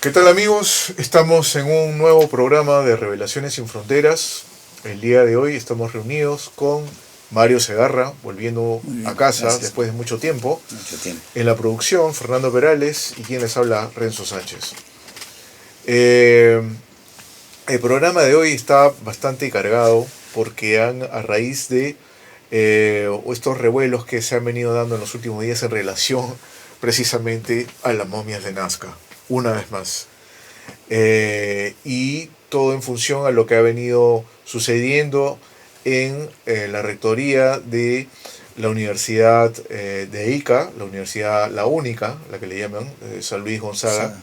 ¿Qué tal, amigos? Estamos en un nuevo programa de Revelaciones sin Fronteras. El día de hoy estamos reunidos con Mario Segarra, volviendo Muy bien, a casa gracias. después de mucho tiempo. Mucho tiempo. En la producción, Fernando Perales, y quien les habla, Renzo Sánchez. El programa de hoy está bastante cargado porque a raíz de estos revuelos que se han venido dando en los últimos días en relación precisamente a las momias de Nazca, una vez más. Y todo en función a lo que ha venido sucediendo en la rectoría de la Universidad de Ica, la Universidad La Única, la que le llaman, San Luis Gonzaga,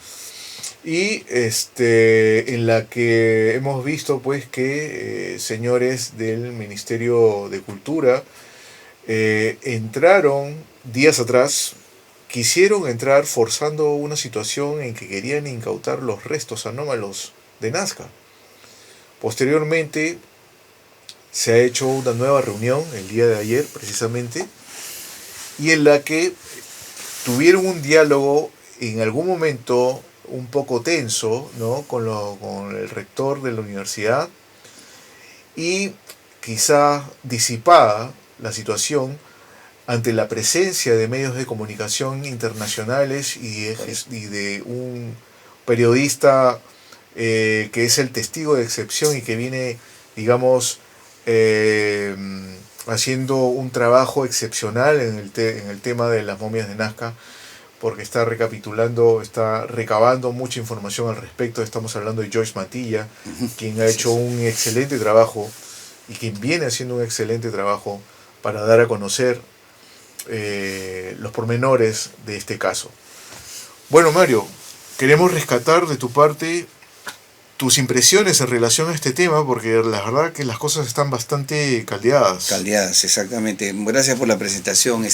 y en la que hemos visto pues que señores del Ministerio de Cultura entraron días atrás, quisieron entrar forzando una situación en que querían incautar los restos anómalos de Nazca. Posteriormente se ha hecho una nueva reunión el día de ayer precisamente, y en la que tuvieron un diálogo en algún momento un poco tenso, ¿no? con el rector de la universidad, y quizá disipada la situación ante la presencia de medios de comunicación internacionales y de un periodista que es el testigo de excepción y que viene, digamos, haciendo un trabajo excepcional en el tema de las momias de Nazca, porque está recabando mucha información al respecto. Estamos hablando de Joyce Matilla, quien ha hecho un excelente trabajo y quien viene haciendo un excelente trabajo para dar a conocer los pormenores de este caso. Bueno, Mario, queremos rescatar de tu parte tus impresiones en relación a este tema, porque la verdad que las cosas están bastante caldeadas. Caldeadas, exactamente. Gracias por la presentación,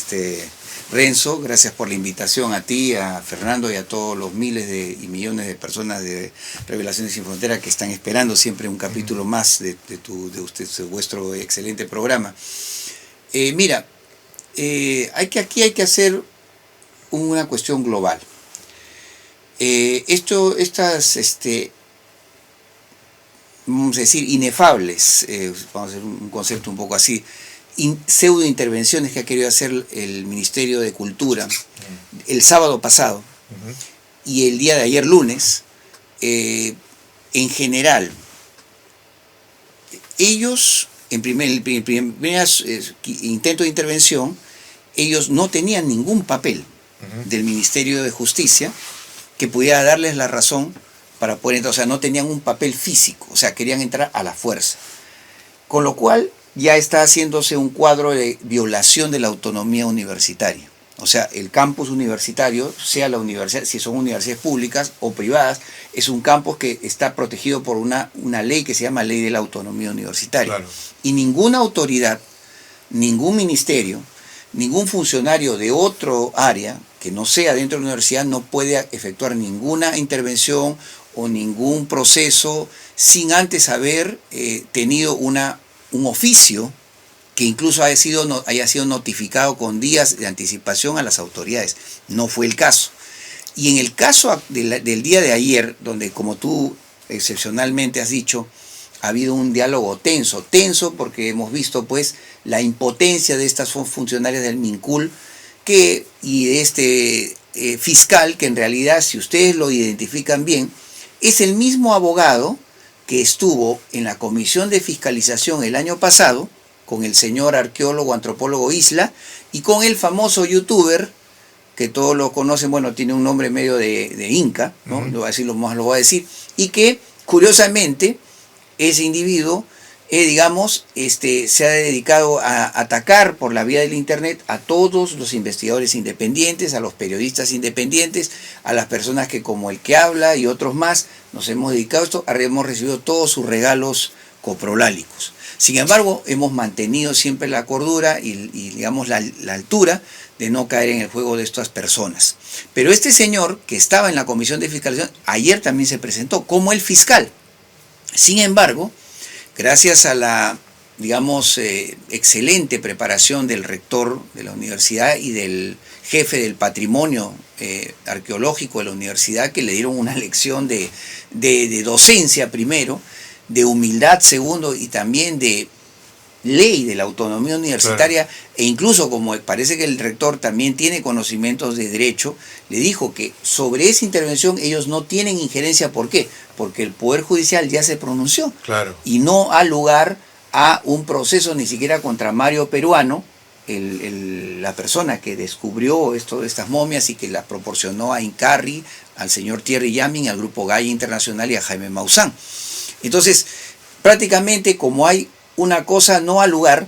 Renzo. Gracias por la invitación a ti, a Fernando y a todos los miles y millones de personas de Revelaciones sin Frontera que están esperando siempre un capítulo más de vuestro excelente programa. Mira, aquí hay que hacer una cuestión global. Estas vamos a decir, inefables, vamos a hacer un concepto un poco así, pseudo intervenciones que ha querido hacer el Ministerio de Cultura el sábado pasado y el día de ayer lunes, en general, ellos, en primer intento de intervención, ellos no tenían ningún papel del Ministerio de Justicia que pudiera darles la razón para poder entrar, o sea, no tenían un papel físico, o sea, querían entrar a la fuerza. Con lo cual ya está haciéndose un cuadro de violación de la autonomía universitaria. O sea, el campus universitario, sea la universidad, si son universidades públicas o privadas, es un campus que está protegido por una ley que se llama Ley de la Autonomía Universitaria. Claro. Y ninguna autoridad, ningún ministerio, ningún funcionario de otro área que no sea dentro de la universidad no puede efectuar ninguna intervención o ningún proceso sin antes haber tenido un oficio que incluso haya sido notificado con días de anticipación a las autoridades. No fue el caso. Y en el caso del día de ayer, donde como tú excepcionalmente has dicho, ha habido un diálogo tenso porque hemos visto pues la impotencia de estas funcionarias del MINCUL y de este fiscal, que en realidad, si ustedes lo identifican bien, es el mismo abogado que estuvo en la comisión de fiscalización el año pasado con el señor arqueólogo, antropólogo Isla, y con el famoso youtuber, que todos lo conocen, bueno, tiene un nombre medio de Inca, ¿no? Lo voy a decir, y que, curiosamente, ese individuo, se ha dedicado a atacar por la vía del internet a todos los investigadores independientes, a los periodistas independientes, a las personas que como el que habla y otros más nos hemos dedicado a esto, hemos recibido todos sus regalos coprolálicos. Sin embargo, hemos mantenido siempre la cordura y la altura de no caer en el juego de estas personas. Pero este señor que estaba en la comisión de fiscalización ayer también se presentó como el fiscal. Sin embargo, gracias a la digamos, excelente preparación del rector de la universidad y del jefe del patrimonio arqueológico de la universidad, que le dieron una lección de docencia primero, de humildad segundo, y también de ley de la autonomía universitaria, claro. E incluso como parece que el rector también tiene conocimientos de derecho, le dijo que sobre esa intervención ellos no tienen injerencia. ¿Por qué? Porque el Poder Judicial ya se pronunció, claro. Y no ha lugar a un proceso ni siquiera contra Mario Peruano, la persona que descubrió estas momias y que las proporcionó a Incarri, al señor Thierry Yamin, al Grupo Gaia Internacional y a Jaime Maussan. Entonces, prácticamente como hay una cosa no ha lugar,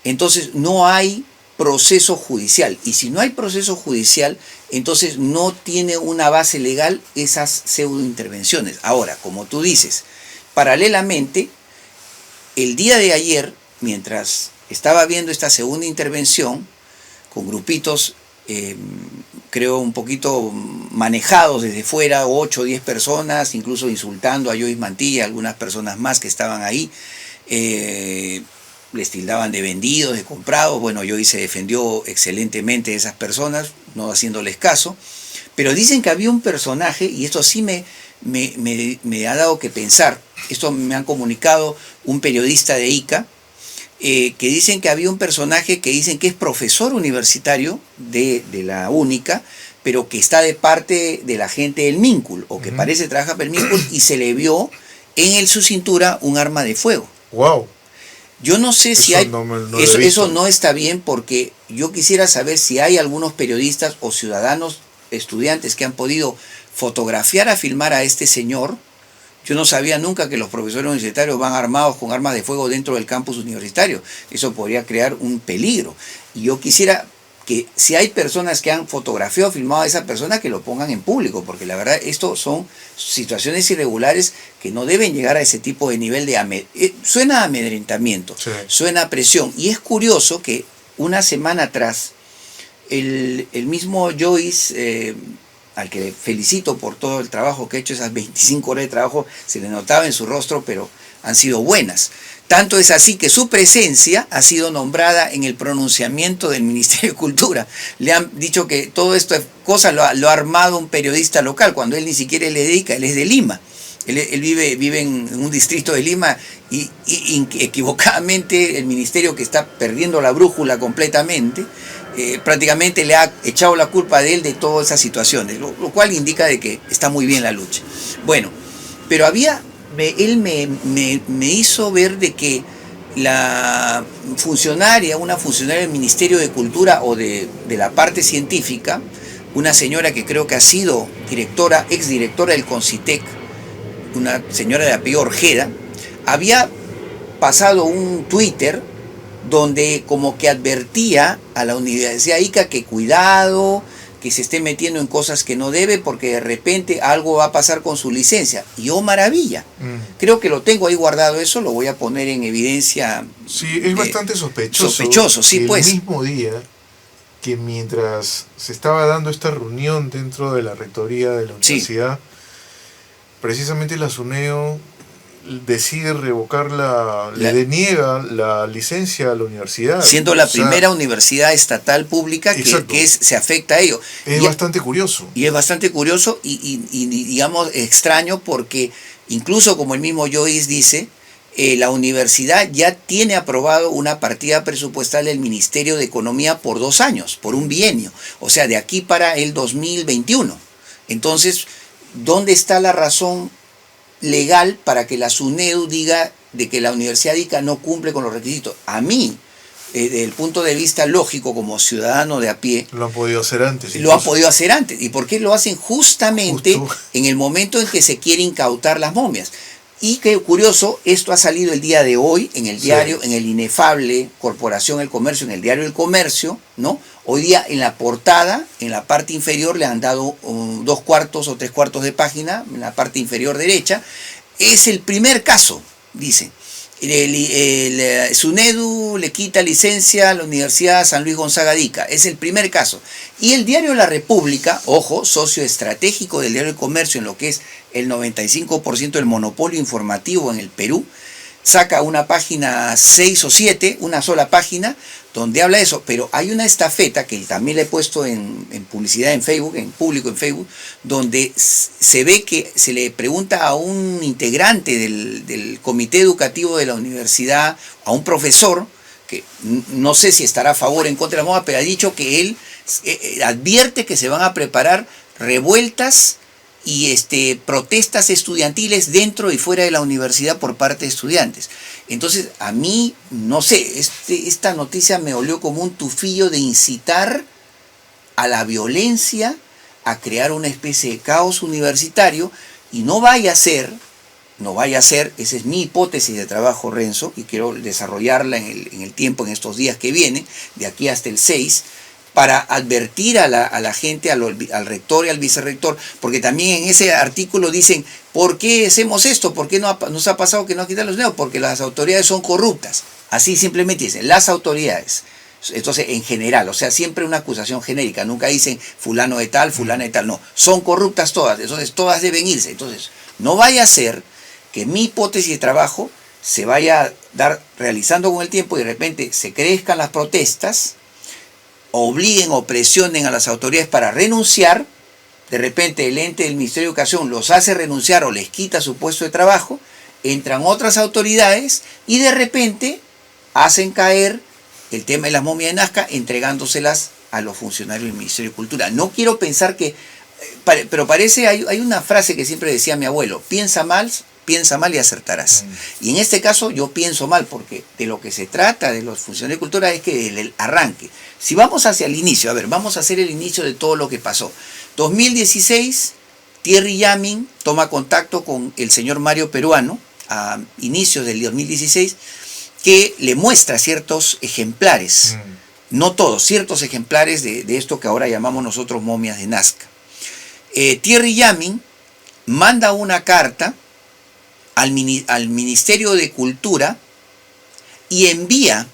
entonces no hay proceso judicial. Y si no hay proceso judicial, entonces no tiene una base legal esas pseudointervenciones. Ahora, como tú dices, paralelamente, el día de ayer, mientras estaba viendo esta segunda intervención, con grupitos, creo un poquito manejados desde fuera, 8 o 10 personas, incluso insultando a Joyce Mantilla y a algunas personas más que estaban ahí, les tildaban de vendidos, de comprados. Bueno, Joyce se defendió excelentemente de esas personas, no haciéndoles caso, pero dicen que había un personaje, y esto sí me ha dado que pensar. Esto me han comunicado un periodista de Ica, que dicen que había un personaje que dicen que es profesor universitario de la UNICA, pero que está de parte de la gente del MINCUL, o que parece trabaja para el MINCUL, y se le vio en su cintura un arma de fuego. ¡Wow! Yo no sé si hay... Eso no está bien, porque yo quisiera saber si hay algunos periodistas o ciudadanos, estudiantes, que han podido fotografiar, a filmar a este señor. Yo no sabía nunca que los profesores universitarios van armados con armas de fuego dentro del campus universitario. Eso podría crear un peligro. Y yo quisiera que si hay personas que han fotografiado o filmado a esa persona, que lo pongan en público, porque la verdad esto son situaciones irregulares que no deben llegar a ese tipo de nivel de... suena a amedrentamiento, sí. Suena a presión. Y es curioso que una semana atrás, el mismo Joyce... al que felicito por todo el trabajo que ha hecho, esas 25 horas de trabajo, se le notaba en su rostro, pero han sido buenas. Tanto es así que su presencia ha sido nombrada en el pronunciamiento del Ministerio de Cultura. Le han dicho que todo esto es cosa lo ha armado un periodista local, cuando él ni siquiera le dedica, él es de Lima. Él vive en un distrito de Lima, y equivocadamente el ministerio, que está perdiendo la brújula completamente, prácticamente le ha echado la culpa de él de todas esas situaciones, lo cual indica de que está muy bien la lucha. Bueno, pero él me hizo ver de que una funcionaria del Ministerio de Cultura o de la parte científica, una señora que creo que ha sido exdirectora del CONCITEC, una señora de apellido Orjeda, había pasado un Twitter donde como que advertía a la Universidad Ica que cuidado, que se esté metiendo en cosas que no debe, porque de repente algo va a pasar con su licencia. Y oh, maravilla. Creo que lo tengo ahí guardado, eso lo voy a poner en evidencia. Sí, es bastante sospechoso. Sospechoso, sí, pues. El mismo día que, mientras se estaba dando esta reunión dentro de la rectoría de la universidad, sí, precisamente la SUNEO decide revocar le deniega la licencia a la universidad. Siendo la primera universidad estatal pública que se afecta a ello. Es bastante curioso. Y es bastante curioso y digamos extraño, porque incluso como el mismo Joyce dice, la universidad ya tiene aprobado una partida presupuestal del Ministerio de Economía por 2 años, por un bienio, o sea, de aquí para el 2021. Entonces, ¿dónde está la razón legal para que la SUNEDU diga de que la Universidad de Ica no cumple con los requisitos? A mí, desde el punto de vista lógico, como ciudadano de a pie, lo han podido hacer antes. Lo han podido hacer antes. ¿Y por qué lo hacen justamente en el momento en que se quiere incautar las momias? Y qué curioso, esto ha salido el día de hoy en el diario, en el inefable Corporación del Comercio, en el diario El Comercio, ¿no? Hoy día en la portada, en la parte inferior, le han dado 2/4 o 3/4 de página, en la parte inferior derecha. Es el primer caso, dice. El SUNEDU le quita licencia a la Universidad San Luis Gonzaga de Ica. Es el primer caso. Y el diario La República, ojo, socio estratégico del diario El Comercio en lo que es el 95% del monopolio informativo en el Perú, saca una página 6 o 7, una sola página, donde habla de eso, pero hay una estafeta que también le he puesto en publicidad en Facebook, en público en Facebook, donde se ve que se le pregunta a un integrante del comité educativo de la universidad, a un profesor, que no sé si estará a favor o en contra de la moda, pero ha dicho que él advierte que se van a preparar revueltas y protestas estudiantiles dentro y fuera de la universidad por parte de estudiantes. Entonces, a mí, no sé, esta noticia me olió como un tufillo de incitar a la violencia, a crear una especie de caos universitario, y no vaya a ser, esa es mi hipótesis de trabajo, Renzo, y quiero desarrollarla en el tiempo, en estos días que vienen, de aquí hasta el 6, para advertir a la gente, al rector y al vicerrector, porque también en ese artículo dicen, ¿por qué hacemos esto? ¿Por qué nos ha pasado que nos quitan los nuevos? Porque las autoridades son corruptas. Así simplemente dicen, las autoridades. Entonces, en general, o sea, siempre una acusación genérica, nunca dicen fulano de tal, fulana de tal, no, son corruptas todas, entonces todas deben irse. Entonces, no vaya a ser que mi hipótesis de trabajo se vaya a dar realizando con el tiempo y de repente se crezcan las protestas, obliguen o presionen a las autoridades para renunciar, de repente el ente del Ministerio de Educación los hace renunciar o les quita su puesto de trabajo, entran otras autoridades y de repente hacen caer el tema de las momias de Nazca entregándoselas a los funcionarios del Ministerio de Cultura. No quiero pensar que, pero parece, hay una frase que siempre decía mi abuelo, piensa mal y acertarás. Y en este caso yo pienso mal, porque de lo que se trata de los funcionarios de cultura es que desde el arranque, si vamos hacia el inicio, a ver, vamos a hacer el inicio de todo lo que pasó. 2016, Thierry Yamin toma contacto con el señor Mario Peruano, a inicios del 2016, que le muestra ciertos ejemplares, no todos, ciertos ejemplares de esto que ahora llamamos nosotros momias de Nazca. Thierry Yamin manda una carta al Ministerio de Cultura y envía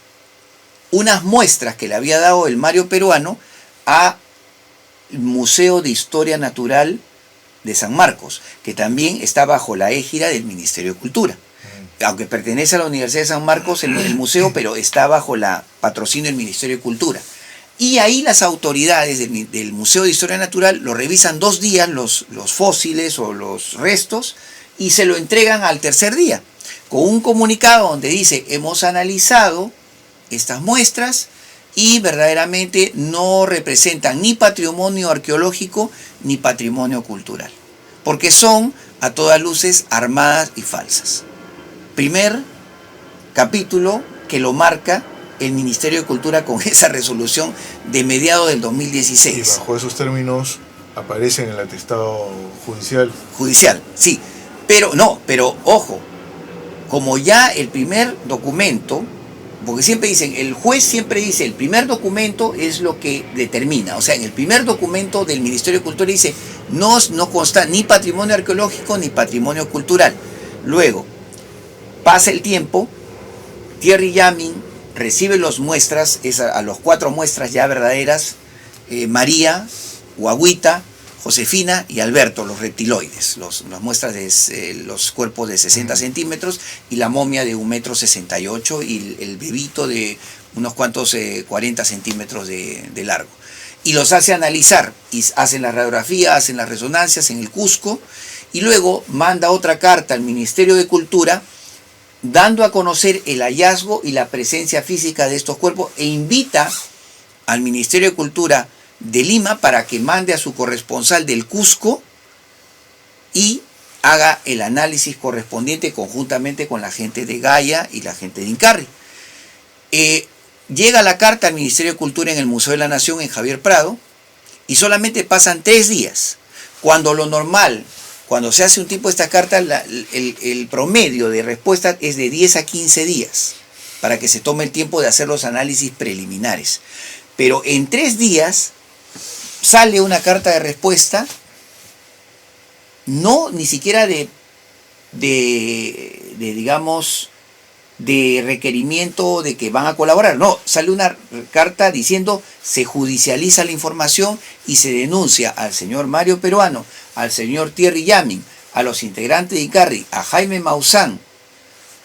unas muestras que le había dado el Mario Peruano al Museo de Historia Natural de San Marcos, que también está bajo la égida del Ministerio de Cultura. Aunque pertenece a la Universidad de San Marcos, el museo, pero está bajo la patrocinio del Ministerio de Cultura. Y ahí las autoridades del Museo de Historia Natural lo revisan 2 días, los fósiles o los restos, y se lo entregan al tercer día, con un comunicado donde dice, hemos analizado estas muestras y verdaderamente no representan ni patrimonio arqueológico ni patrimonio cultural, porque son a todas luces armadas y falsas. Primer capítulo que lo marca el Ministerio de Cultura con esa resolución de mediados del 2016. Y bajo esos términos aparece en el atestado judicial. Judicial, sí. Pero ojo, como ya el primer documento, porque siempre dicen, el juez siempre dice, el primer documento es lo que determina. O sea, en el primer documento del Ministerio de Cultura dice, no consta ni patrimonio arqueológico ni patrimonio cultural. Luego, pasa el tiempo, Thierry Yamin recibe las muestras, a los 4 muestras ya verdaderas, María, Guaguita, Josefina y Alberto, los reptiloides, las muestras de los cuerpos de 60 centímetros y la momia de 1,68 m y el bebito de unos cuantos 40 centímetros de largo. Y los hace analizar, y hacen la radiografía, hacen las resonancias en el Cusco, y luego manda otra carta al Ministerio de Cultura dando a conocer el hallazgo y la presencia física de estos cuerpos e invita al Ministerio de Cultura de Lima para que mande a su corresponsal del Cusco y haga el análisis correspondiente conjuntamente con la gente de Gaia y la gente de Incarri. Llega la carta al Ministerio de Cultura en el Museo de la Nación en Javier Prado y solamente pasan 3 días, cuando lo normal, cuando se hace un tipo de esta carta, el promedio de respuesta es de 10 a 15 días para que se tome el tiempo de hacer los análisis preliminares. Pero en 3 días sale una carta de respuesta, no ni siquiera digamos, de requerimiento de que van a colaborar. No, sale una carta diciendo se judicializa la información y se denuncia al señor Mario Peruano, al señor Thierry Yamin, a los integrantes de Incarri, a Jaime Maussan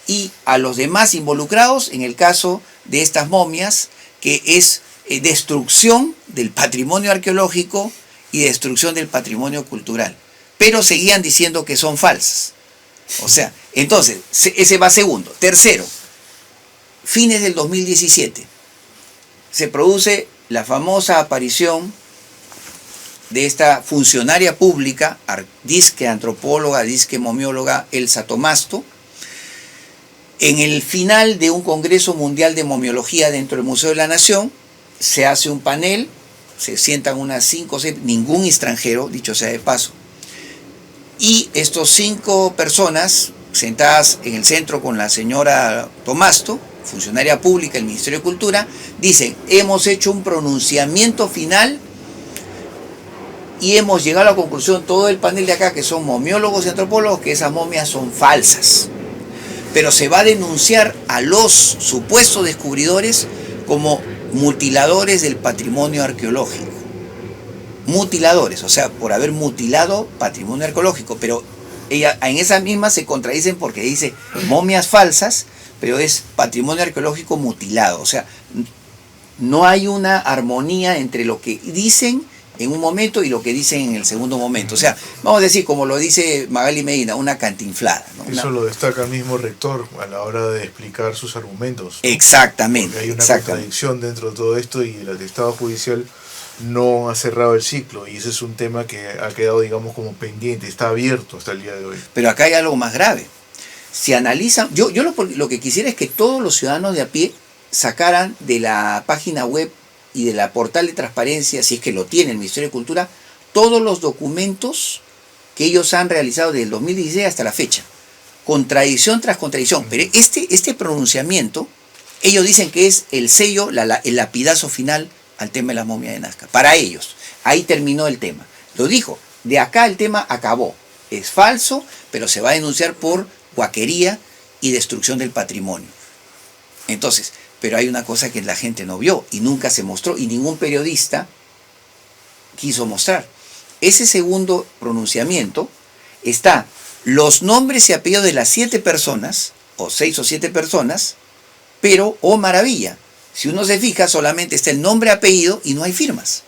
y a los demás involucrados en el caso de estas momias, que es destrucción del patrimonio arqueológico y destrucción del patrimonio cultural. Pero seguían diciendo que son falsas. O sea, entonces, ese va segundo. Tercero, fines del 2017, se produce la famosa aparición de esta funcionaria pública, disque antropóloga, disque momióloga, Elsa Tomasto, en el final de un Congreso Mundial de Momiología dentro del Museo de la Nación. Se hace un panel, se sientan unas 5 o 6, ningún extranjero, dicho sea de paso, y estos 5 personas sentadas en el centro con la señora Tomasto, funcionaria pública del Ministerio de Cultura, dicen: hemos hecho un pronunciamiento final y hemos llegado a la conclusión, todo el panel de acá, que son momiólogos y antropólogos, que esas momias son falsas. Pero se va a denunciar a los supuestos descubridores como mutiladores del patrimonio arqueológico. Mutiladores, o sea, por haber mutilado patrimonio arqueológico. Pero ella, en esa misma se contradicen, porque dice momias falsas, pero es patrimonio arqueológico mutilado. O sea, no hay una armonía entre lo que dicen en un momento y lo que dicen en el segundo momento. O sea, vamos a decir, como lo dice Magali Medina, una cantinflada, ¿no? Eso lo destaca el mismo rector a la hora de explicar sus argumentos, ¿no? Exactamente. Porque hay una contradicción dentro de todo esto y el atestado judicial no ha cerrado el ciclo, y ese es un tema que ha quedado, digamos, como pendiente, está abierto hasta el día de hoy. Pero acá hay algo más grave. Si analizan, yo lo que quisiera es que todos los ciudadanos de a pie sacaran de la página web y de la portal de transparencia, si es que lo tiene el Ministerio de Cultura, todos los documentos que ellos han realizado desde el 2016 hasta la fecha. Contradicción tras contradicción. Pero este pronunciamiento, ellos dicen que es el sello, el lapidazo final al tema de la momia de Nazca. Para ellos, ahí terminó el tema. Lo dijo, de acá el tema acabó. Es falso, pero se va a denunciar por guaquería y destrucción del patrimonio. Entonces, pero hay una cosa que la gente no vio y nunca se mostró, y ningún periodista quiso mostrar. Ese segundo pronunciamiento está los nombres y apellidos de las 7 personas, o 6 o 7 personas, pero, oh maravilla, si uno se fija, solamente está el nombre, apellido y no hay firmas.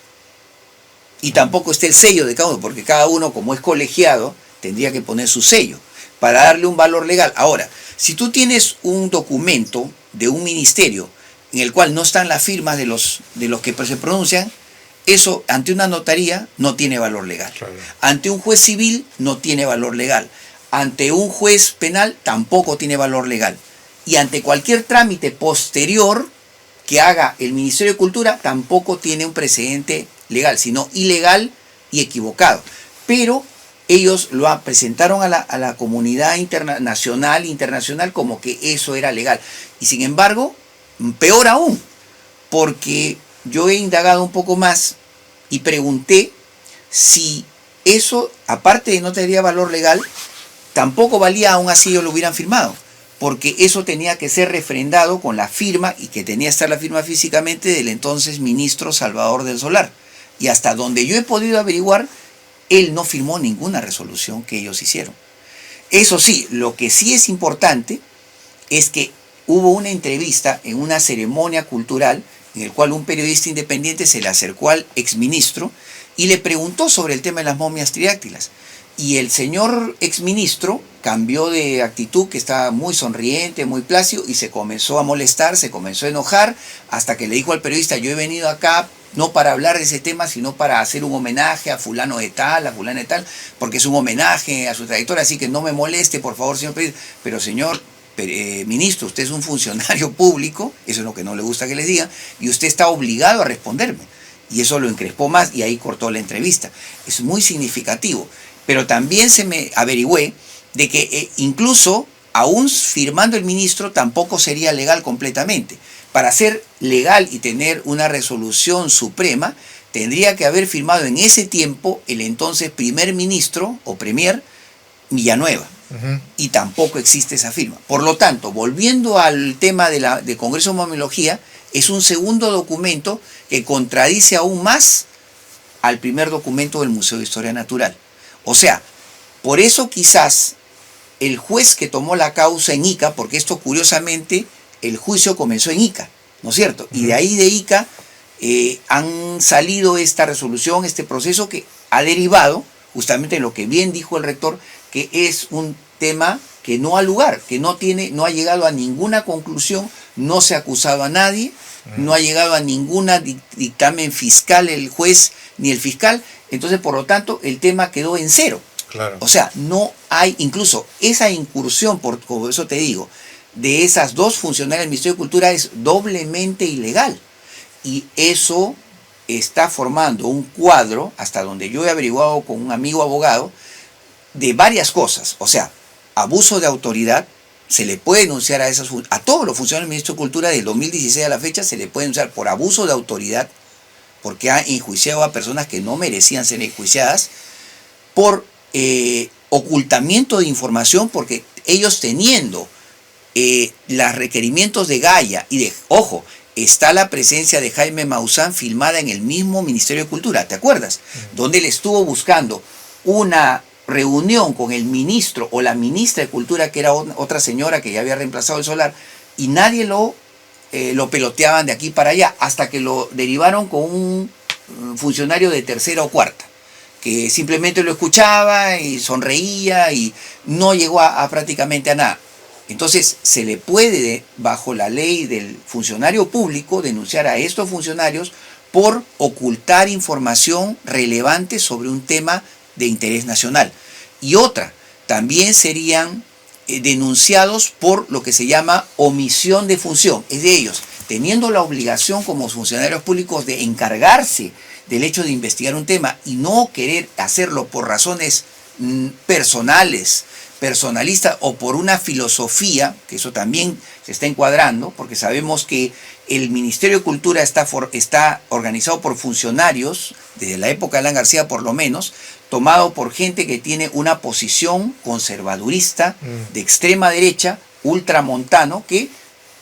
Y tampoco está el sello de cada uno, porque cada uno, como es colegiado, tendría que poner su sello para darle un valor legal. Ahora, si tú tienes un documento de un ministerio en el cual no están las firmas de los que se pronuncian, eso ante una notaría no tiene valor legal. Claro. Ante un juez civil no tiene valor legal. Ante un juez penal tampoco tiene valor legal. Y ante cualquier trámite posterior que haga el Ministerio de Cultura tampoco tiene un precedente legal, sino ilegal y equivocado. Pero ellos lo presentaron a la comunidad nacional e internacional como que eso era legal. Y sin embargo, peor aún, porque yo he indagado un poco más y pregunté si eso, aparte de no tendría valor legal, tampoco valía, aún así ellos lo hubieran firmado, porque eso tenía que ser refrendado con la firma, y que tenía que estar la firma físicamente del entonces ministro Salvador del Solar. Y hasta donde yo he podido averiguar, él no firmó ninguna resolución que ellos hicieron. Eso sí, lo que sí es importante es que hubo una entrevista en una ceremonia cultural en el cual un periodista independiente se le acercó al exministro y le preguntó sobre el tema de las momias tridáctilas. Y el señor exministro cambió de actitud, que estaba muy sonriente, muy plácido, y se comenzó a molestar, se comenzó a enojar, hasta que le dijo al periodista: yo he venido acá no para hablar de ese tema, sino para hacer un homenaje a fulano de tal, a fulano de tal, porque es un homenaje a su trayectoria, así que no me moleste, por favor, señor periodista. Pero señor ministro, usted es un funcionario público, eso es lo que no le gusta que les diga, y usted está obligado a responderme. Y eso lo encrespó más, y ahí cortó la entrevista. Es muy significativo. Pero también se me averigüé de que incluso, aún firmando el ministro, tampoco sería legal completamente. Para ser legal y tener una resolución suprema, tendría que haber firmado en ese tiempo el entonces primer ministro o premier Villanueva. Y tampoco existe esa firma. Por lo tanto, volviendo al tema de Congreso de Momiología, es un segundo documento que contradice aún más al primer documento del Museo de Historia Natural. O sea, por eso quizás el juez que tomó la causa en Ica, porque esto curiosamente, el juicio comenzó en Ica, ¿no es cierto? Y de ahí de Ica han salido esta resolución, este proceso que ha derivado, justamente lo que bien dijo el rector, que es un tema que no ha lugar, que no ha llegado a ninguna conclusión, no se ha acusado a nadie, no ha llegado a ninguna dictamen fiscal el juez ni el fiscal, entonces por lo tanto el tema quedó en cero. Claro. O sea, no hay, incluso esa incursión, por eso te digo, de esas dos funcionarias del Ministerio de Cultura es doblemente ilegal. Y eso está formando un cuadro, hasta donde yo he averiguado con un amigo abogado, de varias cosas. O sea, abuso de autoridad, se le puede denunciar a todos los funcionarios del Ministerio de Cultura del 2016 a la fecha, se le puede denunciar por abuso de autoridad, porque ha enjuiciado a personas que no merecían ser enjuiciadas, por ocultamiento de información, porque ellos teniendo los requerimientos de Gaia y de, ojo, está la presencia de Jaime Maussan filmada en el mismo Ministerio de Cultura, ¿te acuerdas? Donde él estuvo buscando una reunión con el ministro o la ministra de Cultura, que era otra señora que ya había reemplazado el Solar, y nadie lo peloteaban de aquí para allá, hasta que lo derivaron con un funcionario de tercera o cuarta, que simplemente lo escuchaba y sonreía y no llegó a prácticamente a nada. Entonces se le puede, bajo la ley del funcionario público, denunciar a estos funcionarios por ocultar información relevante sobre un tema de interés nacional. Y otra, también serían denunciados por lo que se llama omisión de función. Es de ellos, teniendo la obligación como funcionarios públicos de encargarse del hecho de investigar un tema y no querer hacerlo por razones personales, personalistas o por una filosofía, que eso también se está encuadrando, porque sabemos que el Ministerio de Cultura está organizado por funcionarios, desde la época de Alan García por lo menos, tomado por gente que tiene una posición conservadurista, de extrema derecha, ultramontano, que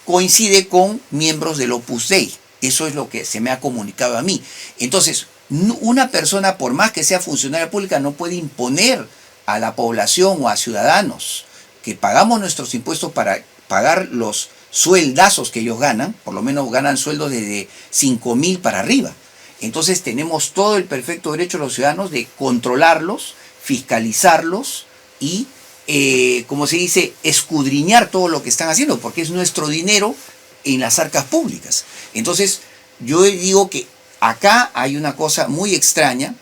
coincide con miembros del Opus Dei. Eso es lo que se me ha comunicado a mí. Entonces, una persona, por más que sea funcionaria pública, no puede imponer a la población o a ciudadanos que pagamos nuestros impuestos para pagar los sueldazos que ellos ganan, por lo menos ganan sueldos desde 5.000 para arriba. Entonces tenemos todo el perfecto derecho de los ciudadanos de controlarlos, fiscalizarlos y, como se dice, escudriñar todo lo que están haciendo, porque es nuestro dinero en las arcas públicas. Entonces yo digo que acá hay una cosa muy extraña,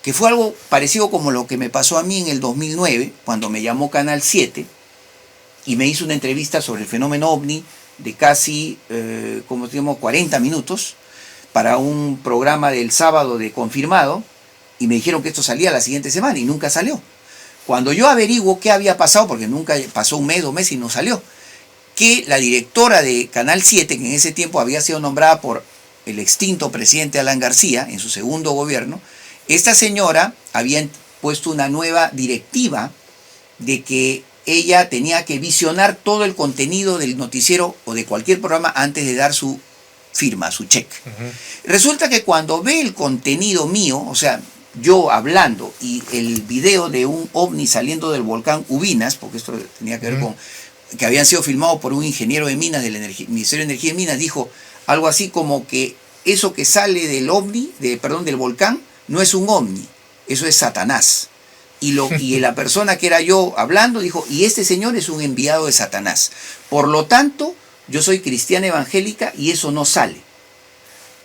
que fue algo parecido como lo que me pasó a mí en el 2009, cuando me llamó Canal 7 y me hizo una entrevista sobre el fenómeno OVNI de casi, como digamos, 40 minutos para un programa del sábado de Confirmado, y me dijeron que esto salía la siguiente semana y nunca salió. Cuando yo averiguo qué había pasado, porque nunca pasó un mes, 2 meses y no salió, que la directora de Canal 7, que en ese tiempo había sido nombrada por el extinto presidente Alan García en su segundo gobierno, esta señora había puesto una nueva directiva de que ella tenía que visionar todo el contenido del noticiero o de cualquier programa antes de dar su firma, su check. Resulta que cuando ve el contenido mío, o sea, yo hablando y el video de un ovni saliendo del volcán Ubinas, porque esto tenía que ver con que habían sido filmados por un ingeniero de minas del Ministerio de Energía y Minas, dijo algo así como que eso que sale del ovni, del volcán, no es un ovni, eso es Satanás. Y la persona que era yo hablando dijo, y este señor es un enviado de Satanás. Por lo tanto, yo soy cristiana evangélica y eso no sale.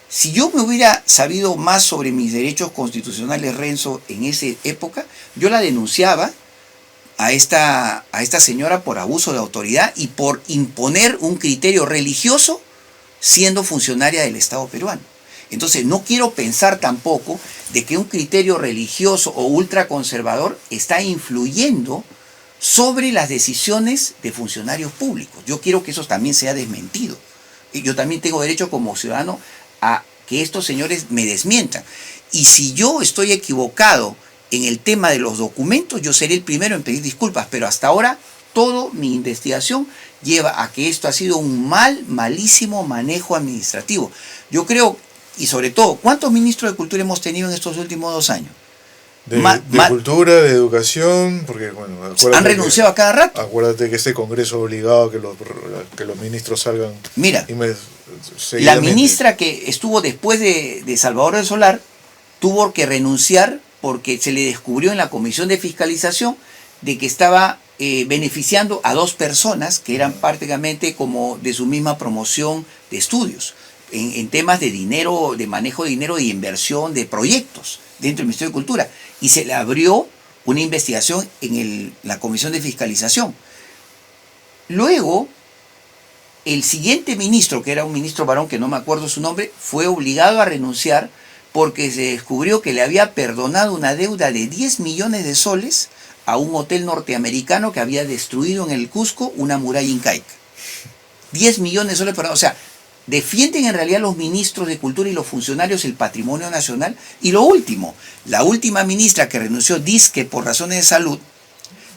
Si yo me hubiera sabido más sobre mis derechos constitucionales, Renzo, en esa época, yo la denunciaba a esta señora por abuso de autoridad y por imponer un criterio religioso siendo funcionaria del Estado peruano. Entonces no quiero pensar tampoco de que un criterio religioso o ultraconservador está influyendo sobre las decisiones de funcionarios públicos. Yo quiero que eso también sea desmentido. Y yo también tengo derecho como ciudadano a que estos señores me desmientan. Y si yo estoy equivocado en el tema de los documentos, yo seré el primero en pedir disculpas, pero hasta ahora toda mi investigación lleva a que esto ha sido un malísimo manejo administrativo. Yo creo, y sobre todo, ¿cuántos ministros de Cultura hemos tenido en estos últimos 2 años? De cultura, de educación, porque bueno, han renunciado a cada rato. Acuérdate que este Congreso ha obligado a que los ministros salgan. Mira, la ministra que estuvo después de Salvador del Solar tuvo que renunciar porque se le descubrió en la Comisión de Fiscalización de que estaba beneficiando a 2 personas que eran prácticamente como de su misma promoción de estudios, en temas de dinero, de manejo de dinero, de inversión, de proyectos dentro del Ministerio de Cultura. Y se le abrió una investigación en la Comisión de Fiscalización. Luego, el siguiente ministro, que era un ministro varón que no me acuerdo su nombre, fue obligado a renunciar porque se descubrió que le había perdonado una deuda de 10 millones de soles a un hotel norteamericano que había destruido en el Cusco una muralla incaica. 10 millones de soles perdonados. O sea, defienden en realidad los ministros de Cultura y los funcionarios el patrimonio nacional. Y lo último, la última ministra que renunció, dizque por razones de salud,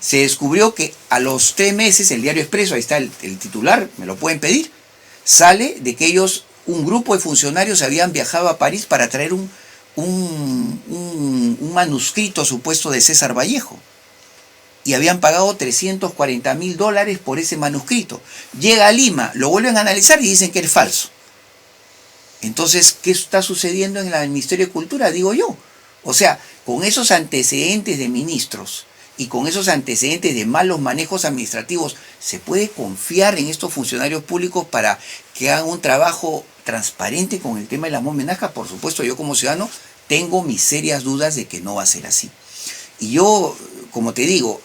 se descubrió que a los 3 meses, el Diario Expreso, ahí está el titular, me lo pueden pedir, sale de que ellos, un grupo de funcionarios habían viajado a París para traer un manuscrito supuesto de César Vallejo. Y habían pagado $340,000 por ese manuscrito. Llega a Lima, lo vuelven a analizar y dicen que es falso. Entonces, ¿qué está sucediendo en el Ministerio de Cultura? Digo yo. O sea, con esos antecedentes de ministros y con esos antecedentes de malos manejos administrativos, ¿se puede confiar en estos funcionarios públicos para que hagan un trabajo transparente con el tema de las homenajes? Por supuesto, yo como ciudadano tengo mis serias dudas de que no va a ser así. Y yo, como te digo,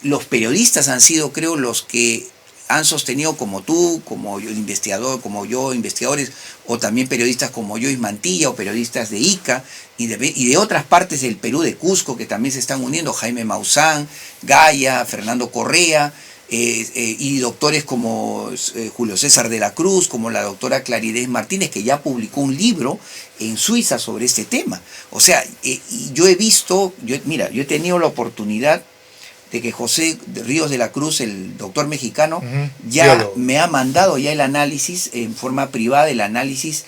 los periodistas han sido, creo, los que han sostenido, como tú, como yo, investigadores, o también periodistas como yo, Mantilla, o periodistas de Ica, y de otras partes del Perú, de Cusco, que también se están uniendo, Jaime Maussan, Gaya, Fernando Correa, y doctores como Julio César de la Cruz, como la doctora Claridés Martínez, que ya publicó un libro en Suiza sobre este tema. O sea, yo he visto, mira, yo he tenido la oportunidad de que José Ríos de la Cruz, el doctor mexicano, me ha mandado ya el análisis en forma privada, el análisis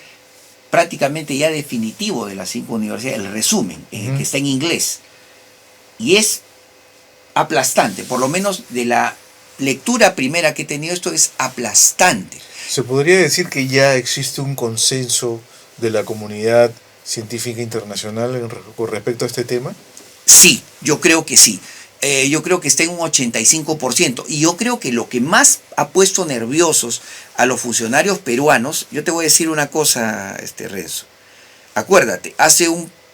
prácticamente ya definitivo de las 5 universidades, el resumen, que está en inglés. Y es aplastante, por lo menos de la lectura primera que he tenido, esto es aplastante. ¿Se podría decir que ya existe un consenso de la comunidad científica internacional con respecto a este tema? Sí, yo creo que sí. Yo creo que está en un 85%. Y yo creo que lo que más ha puesto nerviosos a los funcionarios peruanos, yo te voy a decir una cosa, Renzo. Acuérdate, hace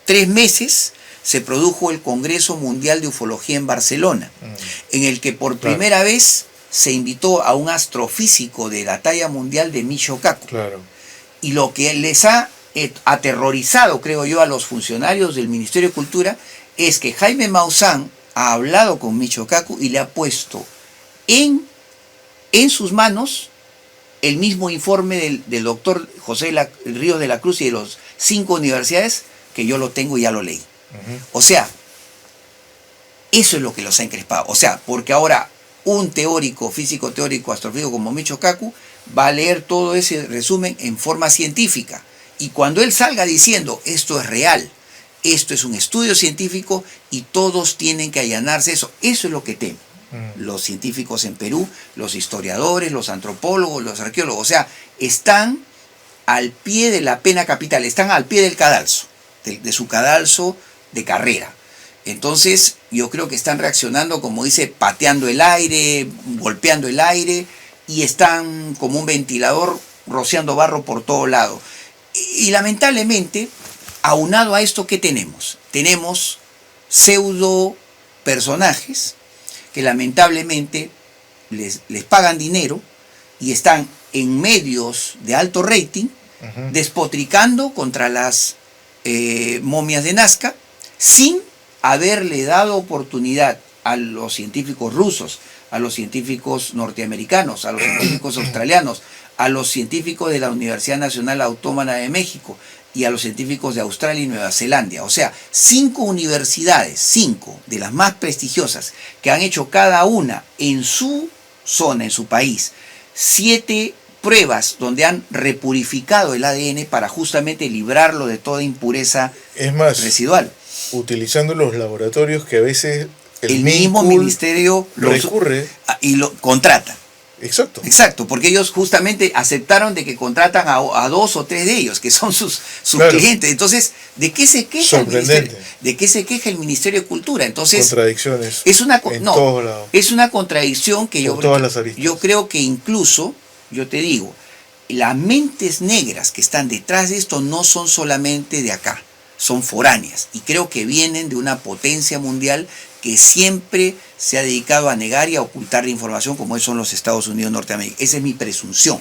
3 meses se produjo el Congreso Mundial de Ufología en Barcelona, en el que por primera vez se invitó a un astrofísico de la talla mundial de Michio Kaku. Claro. Y lo que les ha aterrorizado, creo yo, a los funcionarios del Ministerio de Cultura es que Jaime Maussan ha hablado con Michio Kaku y le ha puesto en sus manos el mismo informe del doctor José Ríos de la Cruz y de las 5 universidades, que yo lo tengo y ya lo leí. O sea, eso es lo que los ha encrespado. O sea, porque ahora un teórico, físico teórico, astrofísico como Michio Kaku va a leer todo ese resumen en forma científica. Y cuando él salga diciendo esto es real, esto es un estudio científico y todos tienen que allanarse eso es lo que temen los científicos en Perú, los historiadores, los antropólogos, los arqueólogos. O sea, están al pie de la pena capital, están al pie del cadalso, de su cadalso de carrera. Entonces, yo creo que están reaccionando, como dice, pateando el aire, golpeando el aire, y están como un ventilador rociando barro por todo lado. Y lamentablemente, aunado a esto, ¿qué tenemos? Tenemos pseudo personajes que lamentablemente les pagan dinero y están en medios de alto rating despotricando contra las momias de Nazca sin haberle dado oportunidad a los científicos rusos, a los científicos norteamericanos, a los científicos australianos, a los científicos de la Universidad Nacional Autónoma de México y a los científicos de Australia y Nueva Zelanda. O sea, 5 universidades, 5 de las más prestigiosas, que han hecho cada una en su zona, en su país, 7 pruebas donde han repurificado el ADN para justamente librarlo de toda impureza residual. utilizando los laboratorios que a veces el mismo MINCUL ministerio recurre y lo contrata. Exacto. Exacto, porque ellos justamente aceptaron de que contratan a 2 o 3 de ellos, que son sus Claro. clientes. Entonces, ¿de qué se queja el Sorprendente. ministerio? ¿De qué se queja el Ministerio de Cultura? Entonces, Contradicciones es una en todos lados. es una contradicción que Por todas las aristas. yo creo que incluso, yo te digo, las mentes negras que están detrás de esto no son solamente de acá, son foráneas y creo que vienen de una potencia mundial que siempre se ha dedicado a negar y a ocultar la información, como son los Estados Unidos de Norteamérica. Esa es mi presunción.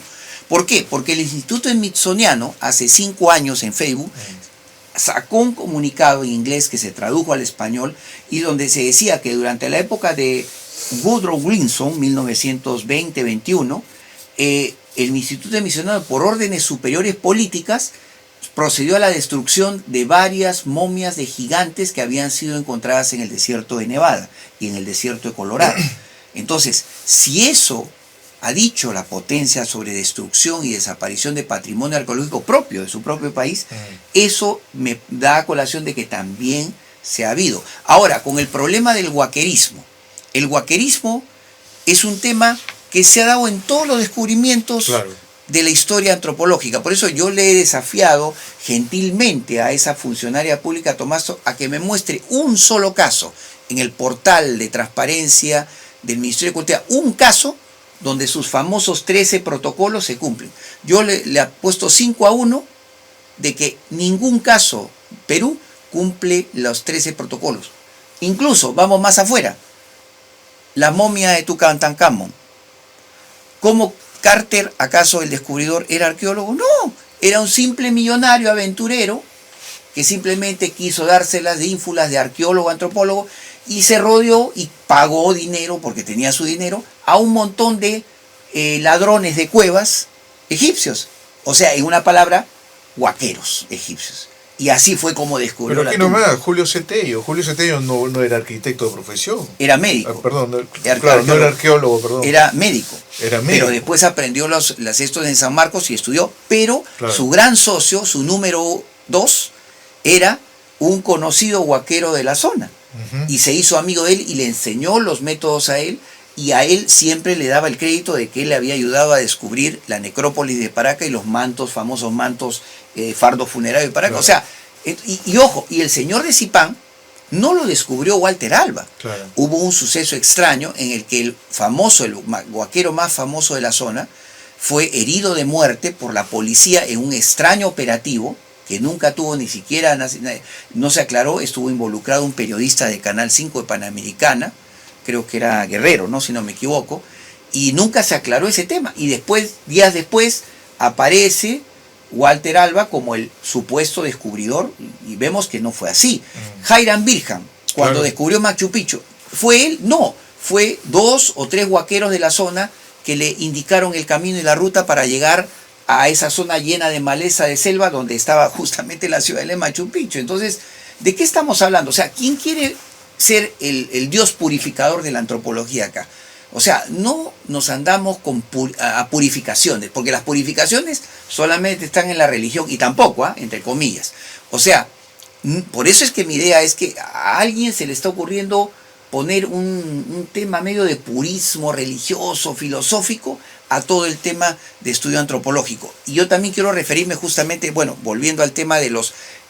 ¿Por qué? Porque el Instituto Smithsoniano hace 5 años en Facebook sacó un comunicado en inglés que se tradujo al español y donde se decía que durante la época de Woodrow Wilson, 1920-21, el Instituto Smithsoniano, por órdenes superiores políticas, procedió a la destrucción de varias momias de gigantes que habían sido encontradas en el desierto de Nevada y en el desierto de Colorado. Entonces, si eso ha dicho la potencia sobre destrucción y desaparición de patrimonio arqueológico propio de su propio país, eso me da a colación de que también se ha habido. Ahora, con el problema del huaquerismo. El huaquerismo es un tema que se ha dado en todos los descubrimientos de la historia antropológica. Por eso yo le he desafiado gentilmente a esa funcionaria pública, Tomaso, a que me muestre un solo caso en el portal de transparencia del Ministerio de Cultura, un caso donde sus famosos 13 protocolos se cumplen. Yo le apuesto 5-1 de que ningún caso Perú cumple los 13 protocolos. Incluso, vamos más afuera, la momia de Tutankamón. ¿Cómo Carter, acaso el descubridor, era arqueólogo? No, era un simple millonario aventurero que simplemente quiso dárselas de ínfulas de arqueólogo, antropólogo, y se rodeó y pagó dinero, porque tenía su dinero, a un montón de ladrones de cuevas egipcios. O sea, en una palabra, huaqueros egipcios. Y así fue como descubrió Pero aquí nomás, Julio Cetello. Julio Cetello no era arquitecto de profesión. Era médico. Perdón, no era arqueólogo, perdón. Era médico. Era médico. Pero después aprendió los estos en San Marcos y estudió. Pero su gran socio, su número 2, era un conocido huaquero de la zona. Y se hizo amigo de él y le enseñó los métodos a él. Y a él siempre le daba el crédito de que él le había ayudado a descubrir la necrópolis de Paraca y los mantos, famosos mantos, fardo funerario de Paraca. Claro. O sea, y ojo, y el señor de Zipán no lo descubrió Walter Alba. Claro. Hubo un suceso extraño en el que el huaquero más famoso de la zona fue herido de muerte por la policía en un extraño operativo que nunca tuvo ni siquiera, no se aclaró. Estuvo involucrado un periodista de Canal 5 de Panamericana, creo que era Guerrero, ¿no? Si no me equivoco, y nunca se aclaró ese tema. Y después, días después, aparece Walter Alba como el supuesto descubridor, y vemos que no fue así. Hiram Bingham, cuando descubrió Machu Picchu, ¿fue él? No, fue 2 o 3 huaqueros de la zona que le indicaron el camino y la ruta para llegar a esa zona llena de maleza de selva donde estaba justamente la ciudad de Machu Picchu. Entonces, ¿de qué estamos hablando? O sea, ¿quién quiere ser el dios purificador de la antropología acá? O sea, no nos andamos con purificaciones, porque las purificaciones solamente están en la religión, y tampoco, entre comillas. O sea, por eso es que mi idea es que a alguien se le está ocurriendo poner un tema medio de purismo religioso, filosófico, a todo el tema de estudio antropológico. Y yo también quiero referirme justamente, bueno, volviendo al tema de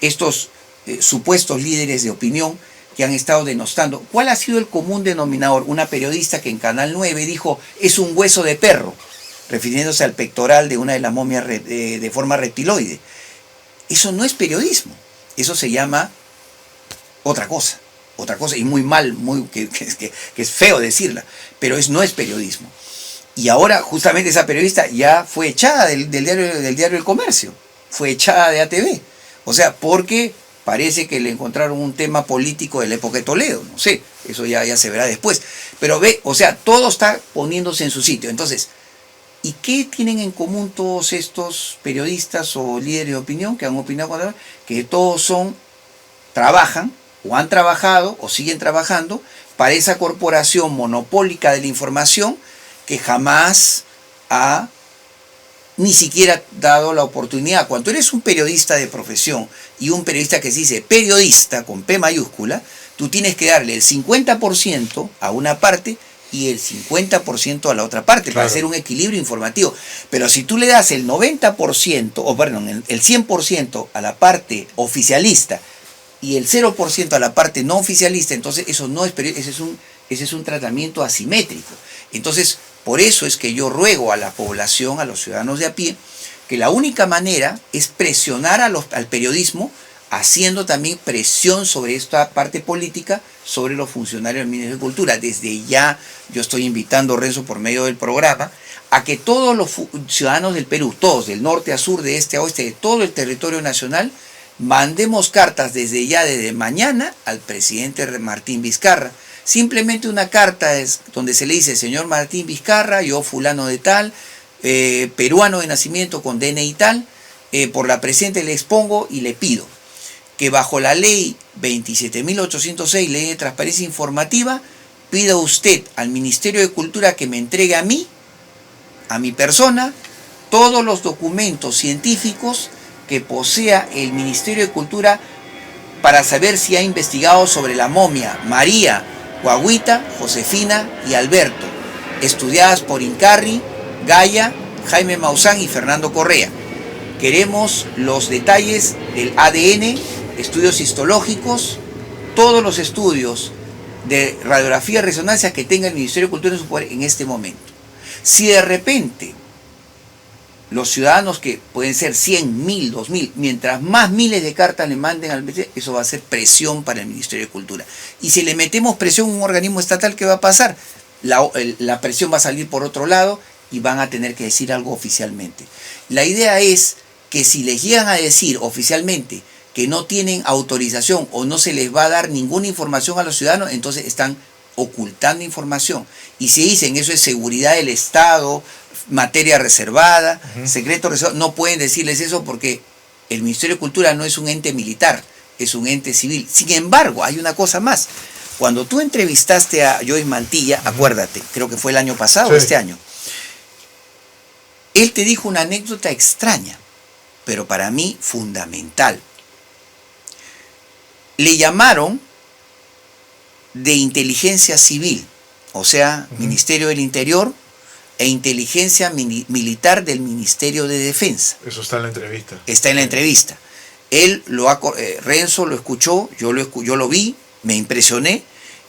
estos supuestos líderes de opinión que han estado denostando. ¿Cuál ha sido el común denominador? Una periodista que en Canal 9 dijo, es un hueso de perro, refiriéndose al pectoral de una de las momias de forma reptiloide. Eso no es periodismo, eso se llama otra cosa, y muy mal, que es feo decirla, pero no es periodismo. Y ahora justamente esa periodista ya fue echada del diario El Comercio, fue echada de ATV, o sea, porque parece que le encontraron un tema político de la época de Toledo, no sé, eso ya se verá después. Pero ve, o sea, todo está poniéndose en su sitio. Entonces, ¿y qué tienen en común todos estos periodistas o líderes de opinión que han opinado? Que todos trabajan, o han trabajado, o siguen trabajando, para esa corporación monopólica de la información que jamás ha ni siquiera dado la oportunidad. Cuando eres un periodista de profesión y un periodista que se dice periodista con P mayúscula, tú tienes que darle el 50% a una parte y el 50% a la otra parte, claro, para hacer un equilibrio informativo. Pero si tú le das el 90%, o perdón, el 100% a la parte oficialista y el 0% a la parte no oficialista, entonces eso no es periodismo, ese es un tratamiento asimétrico. Entonces, por eso es que yo ruego a la población, a los ciudadanos de a pie, que la única manera es presionar al periodismo, haciendo también presión sobre esta parte política, sobre los funcionarios del Ministerio de Cultura. Desde ya yo estoy invitando, Renzo, por medio del programa, a que todos los ciudadanos del Perú, todos, del norte a sur, de este a oeste, de todo el territorio nacional, mandemos cartas desde ya, desde mañana, al presidente Martín Vizcarra. Simplemente una carta donde se le dice: señor Martín Vizcarra, yo fulano de tal, peruano de nacimiento con DNI tal, por la presente le expongo y le pido que bajo la ley 27.806, ley de transparencia informativa, pida usted al Ministerio de Cultura que me entregue a mí, a mi persona, todos los documentos científicos que posea el Ministerio de Cultura para saber si ha investigado sobre la momia María, Guaguita, Josefina y Alberto, estudiadas por Incarri, Gaya, Jaime Maussan y Fernando Correa. Queremos los detalles del ADN, estudios histológicos, todos los estudios de radiografía y resonancia que tenga el Ministerio de Cultura en su poder en este momento. Si de repente los ciudadanos, que pueden ser 100, 1000, 2000, mientras más miles de cartas le manden al ministerio, eso va a ser presión para el Ministerio de Cultura. Y si le metemos presión a un organismo estatal, ¿qué va a pasar? La presión va a salir por otro lado y van a tener que decir algo oficialmente. La idea es que si les llegan a decir oficialmente que no tienen autorización o no se les va a dar ninguna información a los ciudadanos, entonces están ocultando información. Y si dicen eso es seguridad del Estado, materia reservada, secreto reservado, no pueden decirles eso porque el Ministerio de Cultura no es un ente militar, es un ente civil. Sin embargo, hay una cosa más. Cuando tú entrevistaste a Joyce Mantilla, acuérdate, creo que fue el año pasado, sí, este año, él te dijo una anécdota extraña, pero para mí fundamental. Le llamaron de inteligencia civil, o sea, Ministerio del Interior e inteligencia militar del Ministerio de Defensa. Eso está en la entrevista. Está en la entrevista. Él Renzo lo escuchó, yo lo vi, me impresioné,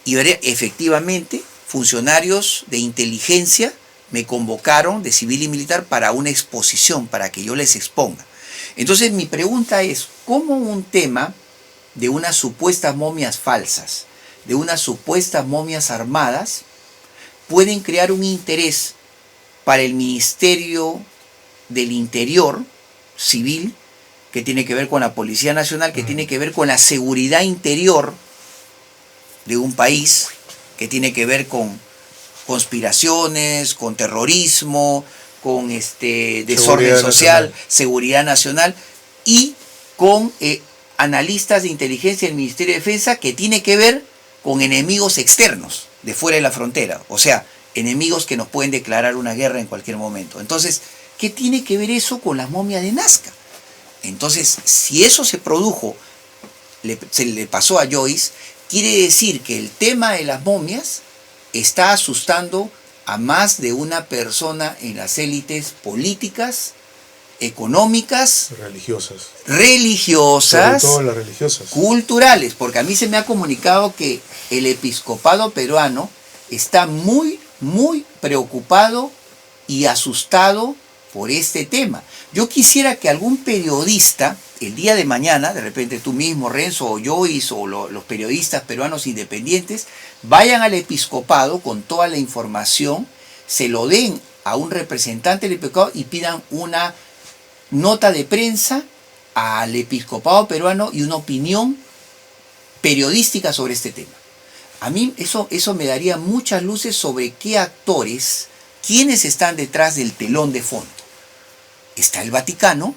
y veré, efectivamente, funcionarios de inteligencia me convocaron de civil y militar para una exposición, para que yo les exponga. Entonces mi pregunta es, ¿cómo un tema de unas supuestas momias falsas, de unas supuestas momias armadas, pueden crear un interés para el Ministerio del Interior civil, que tiene que ver con la Policía Nacional, que tiene que ver con la seguridad interior de un país, que tiene que ver con conspiraciones, con terrorismo, con desorden social, seguridad nacional, y con analistas de inteligencia del Ministerio de Defensa, que tiene que ver con enemigos externos de fuera de la frontera, o sea, enemigos que nos pueden declarar una guerra en cualquier momento. Entonces, ¿qué tiene que ver eso con las momias de Nazca? Entonces, si eso se produjo, se le pasó a Joyce, quiere decir que el tema de las momias está asustando a más de una persona en las élites políticas, económicas, religiosas, sobre todo las religiosas, culturales, porque a mí se me ha comunicado que el episcopado peruano está muy preocupado y asustado por este tema. Yo quisiera que algún periodista, el día de mañana, de repente tú mismo, Renzo, o Joyce, o los periodistas peruanos independientes, vayan al episcopado con toda la información, se lo den a un representante del episcopado y pidan una nota de prensa al episcopado peruano y una opinión periodística sobre este tema. A mí eso me daría muchas luces sobre qué actores, quiénes están detrás del telón de fondo. Está el Vaticano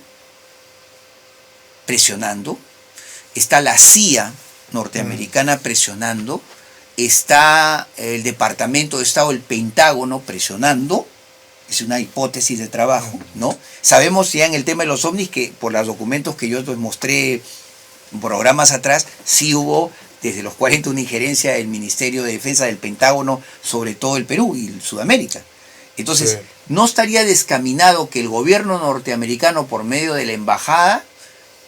presionando, está la CIA norteamericana presionando, está el Departamento de Estado, el Pentágono presionando, es una hipótesis de trabajo, ¿no? Sabemos ya en el tema de los ovnis que por los documentos que yo les mostré programas atrás, sí hubo desde los 40 una injerencia del Ministerio de Defensa del Pentágono sobre todo el Perú y Sudamérica. Entonces, Sí. no estaría descaminado que el gobierno norteamericano, por medio de la embajada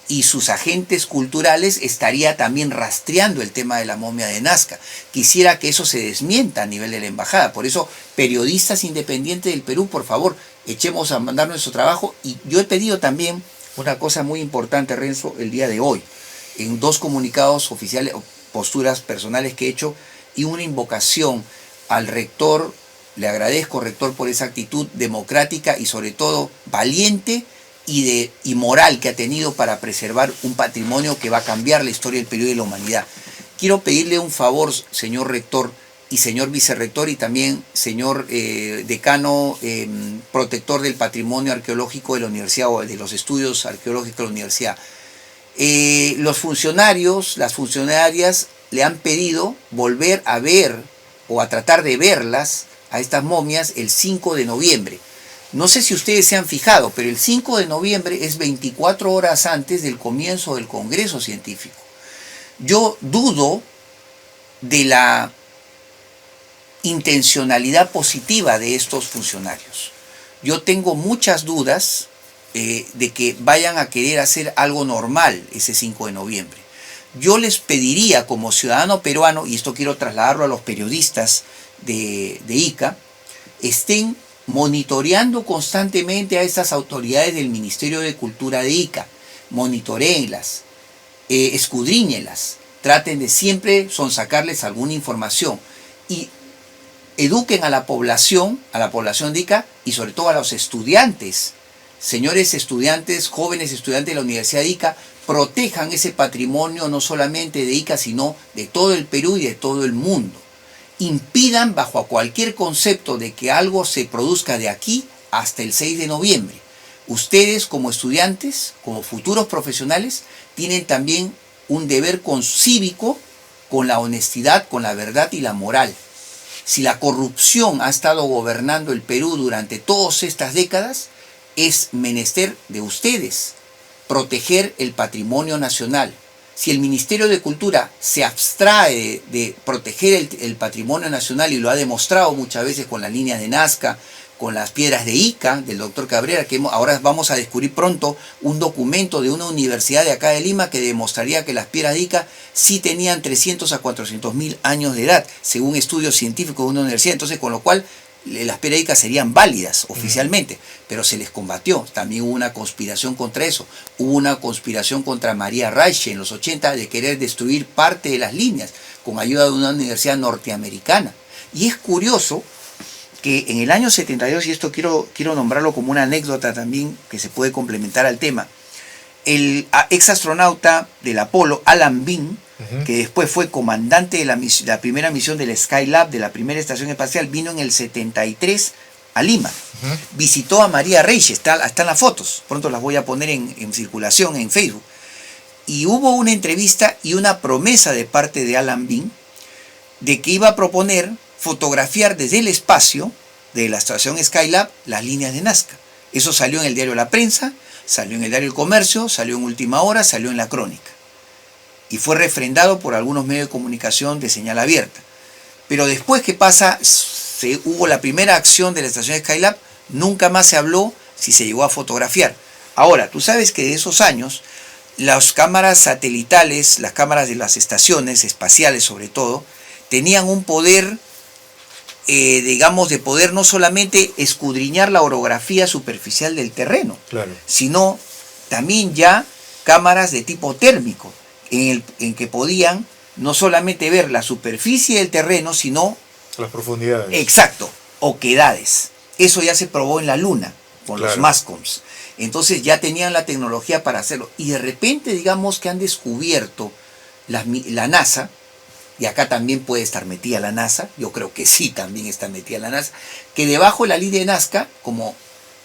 y sus agentes culturales, estaría también rastreando el tema de la momia de Nazca. Quisiera que eso se desmienta a nivel de la embajada. Por eso, periodistas independientes del Perú, por favor, echemos a mandar nuestro trabajo. Y yo he pedido también una cosa muy importante, Renzo, el día de hoy, en 2 comunicados oficiales, posturas personales que he hecho, y una invocación al rector. Le agradezco, rector, por esa actitud democrática y sobre todo valiente y moral que ha tenido para preservar un patrimonio que va a cambiar la historia del Perú y de la humanidad. Quiero pedirle un favor, señor rector y señor vicerrector, y también señor decano protector del patrimonio arqueológico de la universidad o de los estudios arqueológicos de la universidad. Los funcionarios, las funcionarias le han pedido volver a ver o a tratar de verlas a estas momias el 5 de noviembre. No sé si ustedes se han fijado, pero el 5 de noviembre es 24 horas antes del comienzo del Congreso Científico. Yo dudo de la intencionalidad positiva de estos funcionarios. Yo tengo muchas dudas de que vayan a querer hacer algo normal ese 5 de noviembre. Yo les pediría como ciudadano peruano, y esto quiero trasladarlo a los periodistas de Ica, estén monitoreando constantemente a estas autoridades del Ministerio de Cultura de Ica. Monitoreenlas, escudriñenlas, traten de siempre sonsacarles alguna información y eduquen a la población de Ica y sobre todo a los estudiantes. Señores estudiantes, jóvenes estudiantes de la Universidad de Ica, protejan ese patrimonio no solamente de Ica, sino de todo el Perú y de todo el mundo. Impidan bajo cualquier concepto de que algo se produzca de aquí hasta el 6 de noviembre. Ustedes como estudiantes, como futuros profesionales, tienen también un deber cívico con la honestidad, con la verdad y la moral. Si la corrupción ha estado gobernando el Perú durante todas estas décadas, es menester de ustedes proteger el patrimonio nacional. Si el Ministerio de Cultura se abstrae de proteger el patrimonio nacional, y lo ha demostrado muchas veces con las líneas de Nazca, con las piedras de Ica, del doctor Cabrera, que ahora vamos a descubrir pronto un documento de una universidad de acá de Lima que demostraría que las piedras de Ica sí tenían 300 a 400 mil años de edad, según estudios científicos de una universidad. Entonces, con lo cual, las piedras de Ica serían válidas oficialmente, pero se les combatió. También hubo una conspiración contra eso. Hubo una conspiración contra María Reich en los 80 de querer destruir parte de las líneas con ayuda de una universidad norteamericana. Y es curioso que en el año 72, y esto quiero nombrarlo como una anécdota también que se puede complementar al tema, el ex astronauta del Apolo, Alan Bean, que después fue comandante de la primera misión del Skylab, de la primera estación espacial, vino en el 73 a Lima. Visitó a María Reich, están las fotos, pronto las voy a poner en circulación en Facebook. Y hubo una entrevista y una promesa de parte de Alan Bean de que iba a proponer fotografiar desde el espacio de la estación Skylab las líneas de Nazca. Eso salió en el diario La Prensa, salió en el diario El Comercio, salió en Última Hora, salió en La Crónica. Y fue refrendado por algunos medios de comunicación de señal abierta. Pero después que pasa, hubo la primera acción de la estación Skylab, nunca más se habló si se llegó a fotografiar. Ahora, tú sabes que de esos años, las cámaras satelitales, las cámaras de las estaciones espaciales sobre todo, tenían un poder, digamos, de poder no solamente escudriñar la orografía superficial del terreno, Claro. sino también ya cámaras de tipo térmico, en que podían no solamente ver la superficie del terreno, sino Las profundidades. exacto, oquedades. Eso ya se probó en la Luna, con los MASCOMs. Entonces ya tenían la tecnología para hacerlo. Y de repente, digamos que han descubierto la NASA, y acá también puede estar metida la NASA, yo creo que sí también está metida la NASA, que debajo de la línea de Nazca, como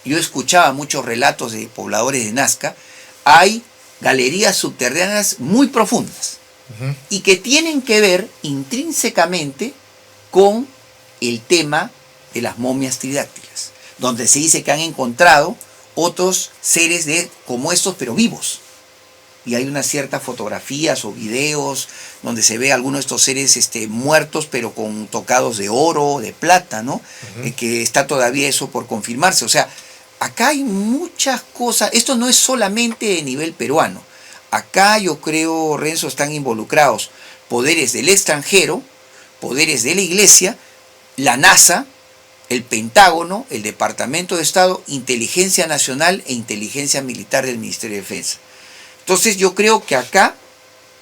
yo escuchaba muchos relatos de pobladores de Nazca, hay galerías subterráneas muy profundas y que tienen que ver intrínsecamente con el tema de las momias tridáctilas. donde se dice que han encontrado otros seres como estos, pero vivos. Y hay unas ciertas fotografías o videos donde se ve algunos de estos seres muertos, pero con tocados de oro, de plata, ¿no? Que está todavía eso por confirmarse. O sea, acá hay muchas cosas. Esto no es solamente de nivel peruano. Acá yo creo, Renzo, están involucrados poderes del extranjero, poderes de la Iglesia, la NASA, el Pentágono, el Departamento de Estado, Inteligencia Nacional e Inteligencia Militar del Ministerio de Defensa. Entonces yo creo que acá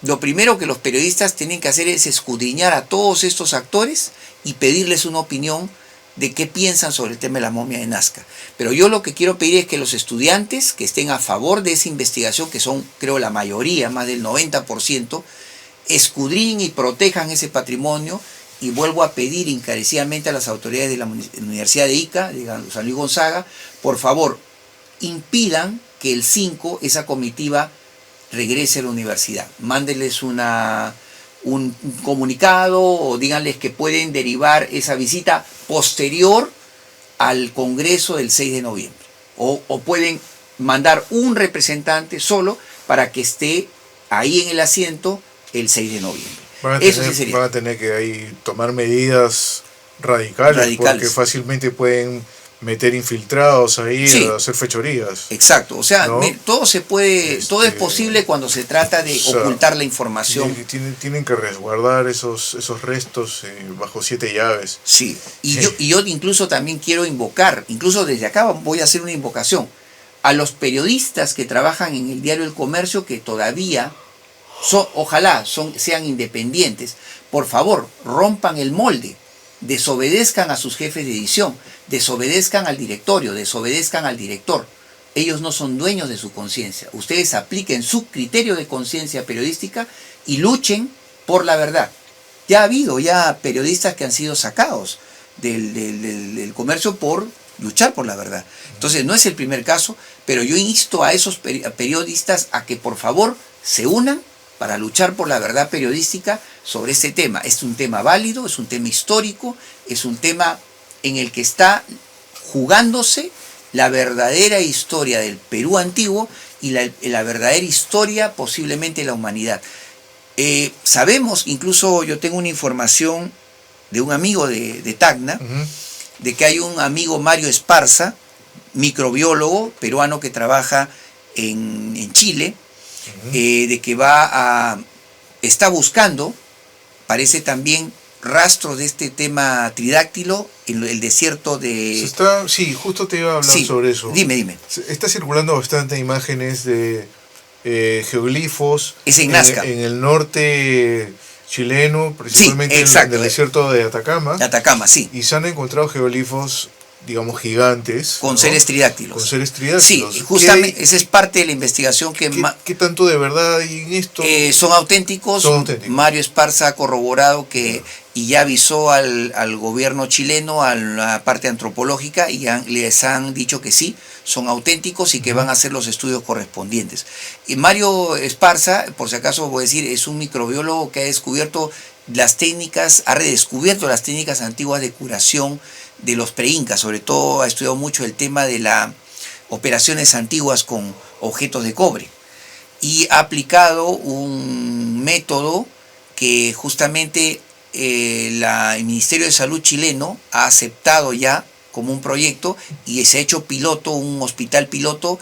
lo primero que los periodistas tienen que hacer es escudriñar a todos estos actores y pedirles una opinión de qué piensan sobre el tema de la momia de Nazca. Pero yo lo que quiero pedir es que los estudiantes que estén a favor de esa investigación, que son creo la mayoría, más del 90%, escudriñen y protejan ese patrimonio. Y vuelvo a pedir encarecidamente a las autoridades de la Universidad de Ica, de San Luis Gonzaga, por favor, impidan que el 5, esa comitiva, regrese a la universidad. Mándenles un comunicado o díganles que pueden derivar esa visita posterior al Congreso del 6 de noviembre. O pueden mandar un representante solo para que esté ahí en el asiento el 6 de noviembre. Van a tener que ahí tomar medidas radicales. Porque fácilmente pueden meter infiltrados ahí, sí, a hacer fechorías. Exacto, o sea, ¿no? Todo se puede, todo es posible cuando se trata de ocultar la información. Tienen que resguardar esos restos bajo 7 llaves. Sí, y yo incluso también quiero invocar, incluso desde acá voy a hacer una invocación a los periodistas que trabajan en el diario El Comercio, que todavía ojalá sean independientes. Por favor, rompan el molde, desobedezcan a sus jefes de edición, desobedezcan al directorio, desobedezcan al director. Ellos no son dueños de su conciencia. Ustedes apliquen su criterio de conciencia periodística y luchen por la verdad. Ya ha habido periodistas que han sido sacados del Comercio por luchar por la verdad. Entonces no es el primer caso, pero yo insto a esos periodistas a que por favor se unan para luchar por la verdad periodística sobre este tema. Es un tema válido, es un tema histórico, es un tema en el que está jugándose la verdadera historia del Perú antiguo y la verdadera historia posiblemente de la humanidad. Sabemos, incluso yo tengo una información de un amigo de Tacna, de que hay un amigo Mario Esparza, microbiólogo peruano que trabaja en Chile, de que está buscando, parece también, rastros de este tema tridáctilo en el desierto de... Sí, justo te iba a hablar sobre eso. Dime. Está circulando bastante imágenes de geoglifos en el norte chileno, principalmente en el desierto de Atacama. Atacama, sí. Y se han encontrado geoglifos, digamos, gigantes. Con seres tridáctilos. Con seres tridáctilos. Sí, justamente esa es parte de la investigación que... ¿Qué tanto de verdad hay en esto? Son auténticos. Mario Esparza ha corroborado que... Y ya avisó al gobierno chileno, a la parte antropológica, y les han dicho que sí, son auténticos y que van a hacer los estudios correspondientes. Y Mario Esparza, por si acaso voy a decir, es un microbiólogo que ha redescubierto las técnicas antiguas de curación de los preincas. Sobre todo ha estudiado mucho el tema de las operaciones antiguas con objetos de cobre. Y ha aplicado un método que justamente... el Ministerio de Salud chileno ha aceptado ya como un proyecto y se ha hecho un hospital piloto,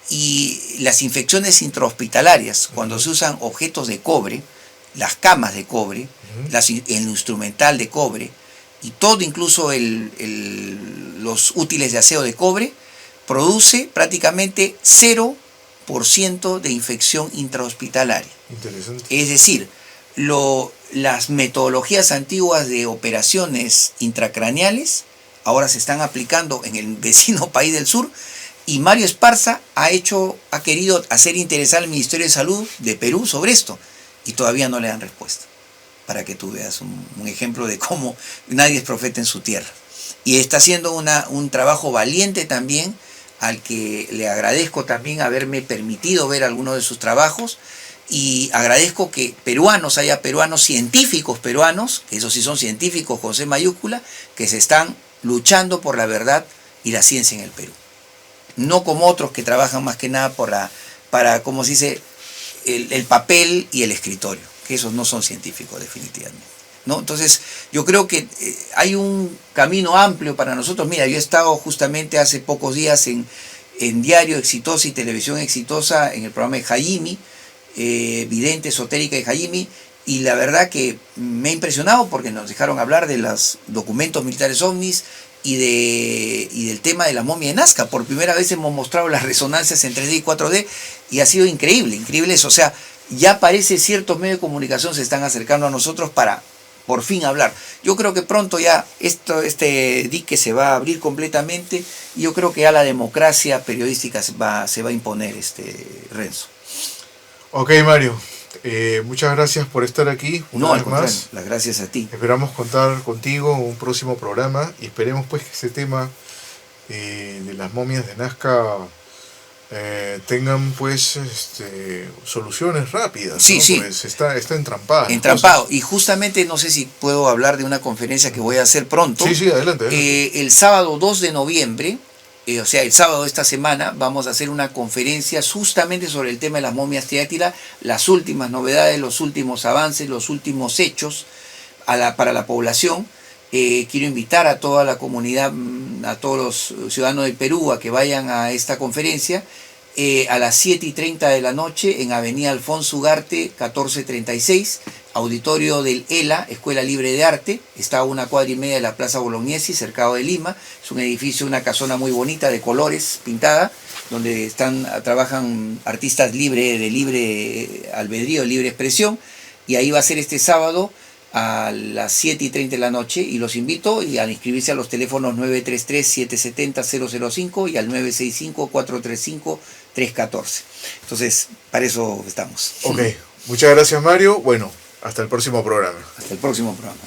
y las infecciones intrahospitalarias, cuando se usan objetos de cobre, las camas de cobre, el instrumental de cobre y todo, incluso los útiles de aseo de cobre, produce prácticamente 0% de infección intrahospitalaria. Interesante. Es decir, las metodologías antiguas de operaciones intracraneales ahora se están aplicando en el vecino país del sur, y Mario Esparza ha querido hacer interesar al Ministerio de Salud de Perú sobre esto, y todavía no le dan respuesta, para que tú veas un ejemplo de cómo nadie es profeta en su tierra. Y está haciendo un trabajo valiente también, al que le agradezco también haberme permitido ver algunos de sus trabajos. Y agradezco que haya peruanos, científicos peruanos, que esos sí son científicos con C mayúscula, que se están luchando por la verdad y y la ciencia en el Perú. No como otros que trabajan más que nada para como se dice, el papel y el escritorio, que esos no son científicos definitivamente, ¿no? Entonces yo creo que hay un camino amplio para nosotros. Mira, yo he estado justamente hace pocos días en Diario Exitosa y Televisión Exitosa, en el programa de Jaime, Vidente Esotérica de Jaime, y la verdad que me ha impresionado porque nos dejaron hablar de los documentos militares ovnis y del tema de la momia de Nazca. Por primera vez hemos mostrado las resonancias en 3D y 4D y ha sido increíble eso. O sea, ya parece ciertos medios de comunicación se están acercando a nosotros para por fin hablar. Yo creo que pronto ya este dique se va a abrir completamente y yo creo que ya la democracia periodística se va a imponer, Renzo. Ok, Mario. Muchas gracias por estar aquí una vez más. Las gracias a ti. Esperamos contar contigo en un próximo programa y esperemos pues que este tema de las momias de Nazca tengan pues soluciones rápidas. Sí, ¿no? sí. Pues está entrampado. Entrampado. Y justamente no sé si puedo hablar de una conferencia que voy a hacer pronto. Sí, adelante. El sábado 2 de noviembre, o sea, el sábado de esta semana, vamos a hacer una conferencia justamente sobre el tema de las momias Tiátira, las últimas novedades, los últimos avances, los últimos hechos para la población. Quiero invitar a toda la comunidad, a todos los ciudadanos del Perú a que vayan a esta conferencia a las 7:30 de la noche en Avenida Alfonso Ugarte 1436, auditorio del ELA, Escuela Libre de Arte. Está a 1,5 cuadras de la Plaza Bolognesi, cercado de Lima. Es un edificio, una casona muy bonita de colores, pintada, donde trabajan artistas de libre albedrío, libre expresión, y ahí va a ser este sábado a las 7:30 de la noche, y los invito a inscribirse a los teléfonos 933-770-005 y al 965-435-314. Entonces, para eso estamos. Ok, muchas gracias, Mario. Bueno, hasta el próximo programa. Hasta el próximo programa.